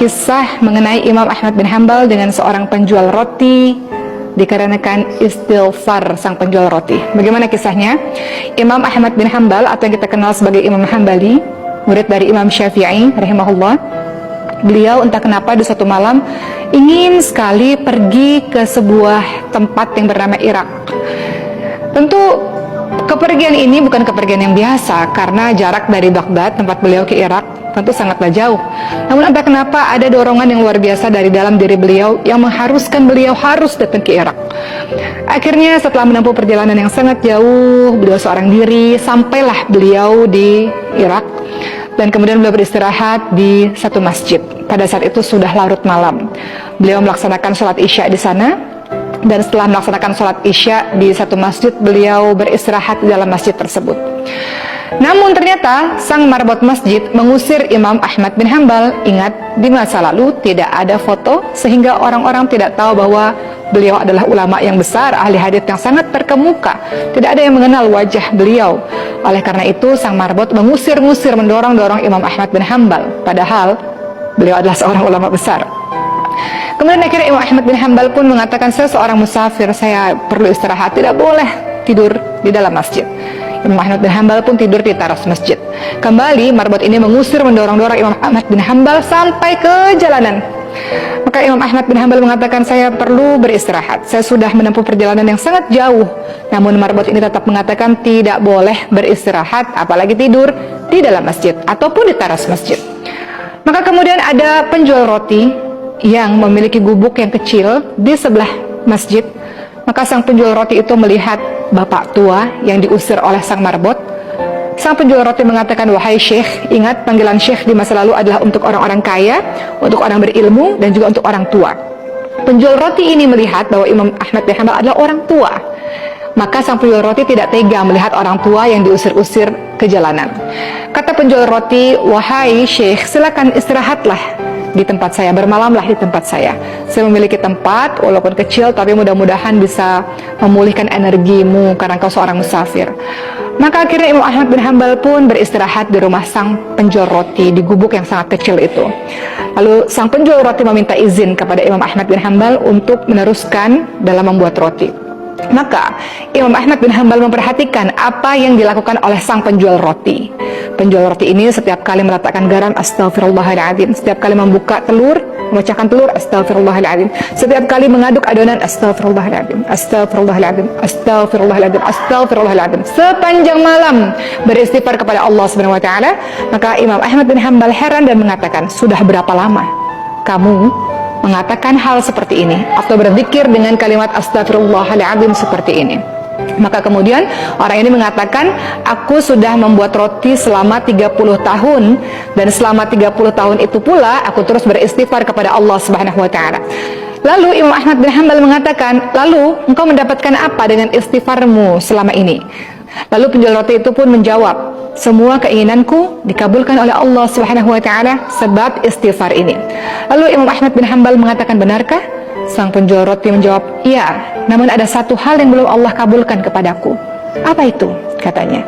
kisah mengenai Imam Ahmad bin Hanbal dengan seorang penjual roti dikarenakan istighfar sang penjual roti. Bagaimana kisahnya? Imam Ahmad bin Hanbal atau yang kita kenal sebagai Imam Hambali, murid dari Imam Syafi'i rahimahullah, beliau entah kenapa di suatu malam ingin sekali pergi ke sebuah tempat yang bernama Irak. Tentu kepergian ini bukan kepergian yang biasa karena jarak dari Baghdad tempat beliau ke Irak tentu sangatlah jauh. Namun entah kenapa ada dorongan yang luar biasa dari dalam diri beliau yang mengharuskan beliau harus datang ke Irak. Akhirnya setelah menempuh perjalanan yang sangat jauh, beliau seorang diri sampailah beliau di Irak. Dan kemudian beliau beristirahat di satu masjid. Pada saat itu sudah larut malam. Beliau melaksanakan sholat isya di sana. Dan setelah melaksanakan sholat isya di satu masjid, beliau beristirahat di dalam masjid tersebut. Namun ternyata sang marbot masjid mengusir Imam Ahmad bin Hanbal. Ingat, di masa lalu tidak ada foto sehingga orang-orang tidak tahu bahwa beliau adalah ulama yang besar, ahli hadits yang sangat terkemuka. Tidak ada yang mengenal wajah beliau. Oleh karena itu sang marbot mengusir-ngusir, mendorong-dorong Imam Ahmad bin Hanbal, padahal beliau adalah seorang ulama besar. Kemudian akhirnya Imam Ahmad bin Hanbal pun mengatakan, saya seorang musafir, saya perlu istirahat, tidak boleh tidur di dalam masjid. Imam Ahmad bin Hanbal pun tidur di teras masjid. Kembali marbot ini mengusir, mendorong-dorong Imam Ahmad bin Hanbal sampai ke jalanan. Maka Imam Ahmad bin Hanbal mengatakan, saya perlu beristirahat, saya sudah menempuh perjalanan yang sangat jauh. Namun marbot ini tetap mengatakan tidak boleh beristirahat, apalagi tidur di dalam masjid ataupun di teras masjid. Maka kemudian ada penjual roti yang memiliki gubuk yang kecil di sebelah masjid. Maka sang penjual roti itu melihat bapak tua yang diusir oleh sang marbot. Sang penjual roti mengatakan, wahai syekh, ingat panggilan syekh di masa lalu adalah untuk orang-orang kaya, untuk orang berilmu, dan juga untuk orang tua. Penjual roti ini melihat bahwa Imam Ahmad bin Hanbal adalah orang tua. Maka sang penjual roti tidak tega melihat orang tua yang diusir-usir ke jalanan. Kata penjual roti, wahai syekh, silakan istirahatlah di tempat saya, bermalamlah di tempat saya. Saya memiliki tempat, walaupun kecil, tapi mudah-mudahan bisa memulihkan energimu karena kau seorang musafir. Maka akhirnya Imam Ahmad bin Hanbal pun beristirahat di rumah sang penjual roti di gubuk yang sangat kecil itu. Lalu sang penjual roti meminta izin kepada Imam Ahmad bin Hanbal untuk meneruskan dalam membuat roti. Maka Imam Ahmad bin Hanbal memperhatikan apa yang dilakukan oleh sang penjual roti. Penjual roti ini setiap kali meletakkan garam, astagfirullahaladzim. Setiap kali membuka telur, memecahkan telur, astagfirullahaladzim. Setiap kali mengaduk adonan, astagfirullahaladzim, astagfirullahaladzim, astagfirullahaladzim, astagfirullahaladzim. Sepanjang malam beristighfar kepada Allah Subhanahu wa taala. Maka Imam Ahmad bin Hanbal heran dan mengatakan, sudah berapa lama kamu mengatakan hal seperti ini atau berzikir dengan kalimat astagfirullahaladzim seperti ini? Maka kemudian orang ini mengatakan, aku sudah membuat roti selama 30 tahun dan selama 30 tahun itu pula aku terus beristighfar kepada Allah Subhanahu wa taala. Lalu Imam Ahmad bin Hanbal mengatakan, lalu engkau mendapatkan apa dengan istighfarmu selama ini? Lalu penjual roti itu pun menjawab, semua keinginanku dikabulkan oleh Allah Subhanahu wa taala sebab istighfar ini. Lalu Imam Ahmad bin Hanbal mengatakan, benarkah? Sang penjual roti menjawab, iya, namun ada satu hal yang belum Allah kabulkan kepadaku. Apa itu? Katanya,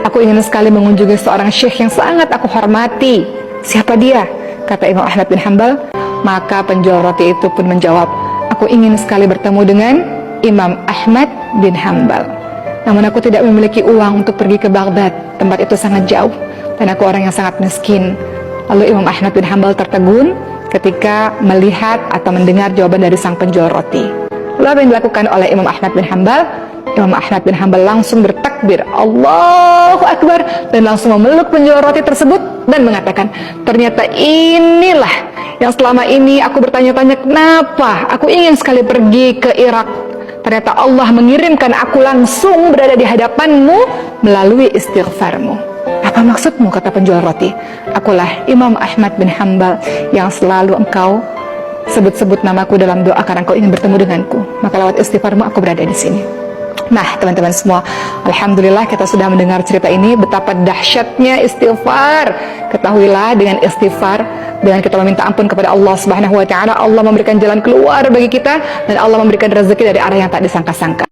aku ingin sekali mengunjungi seorang syekh yang sangat aku hormati. Siapa dia? Kata Imam Ahmad bin Hanbal. Maka penjual roti itu pun menjawab, aku ingin sekali bertemu dengan Imam Ahmad bin Hanbal. Namun aku tidak memiliki uang untuk pergi ke Baghdad, tempat itu sangat jauh, dan aku orang yang sangat miskin. Lalu Imam Ahmad bin Hanbal tertegun ketika melihat atau mendengar jawaban dari sang penjual roti. Lalu apa yang dilakukan oleh Imam Ahmad bin Hanbal? Imam Ahmad bin Hanbal langsung bertakbir, Allahu Akbar, dan langsung memeluk penjual roti tersebut dan mengatakan, ternyata inilah yang selama ini aku bertanya-tanya, kenapa aku ingin sekali pergi ke Irak. Ternyata Allah mengirimkan aku langsung berada di hadapanmu melalui istighfarmu. Apa maksudmu? Kata penjual roti. Akulah Imam Ahmad bin Hanbal yang selalu engkau sebut-sebut namaku dalam doa karena engkau ingin bertemu denganku. Maka lewat istighfarmu aku berada di sini. Nah teman-teman semua, alhamdulillah kita sudah mendengar cerita ini, betapa dahsyatnya istighfar. Ketahuilah dengan istighfar, dengan kita meminta ampun kepada Allah Subhanahu wa taala, Allah memberikan jalan keluar bagi kita dan Allah memberikan rezeki dari arah yang tak disangka-sangka.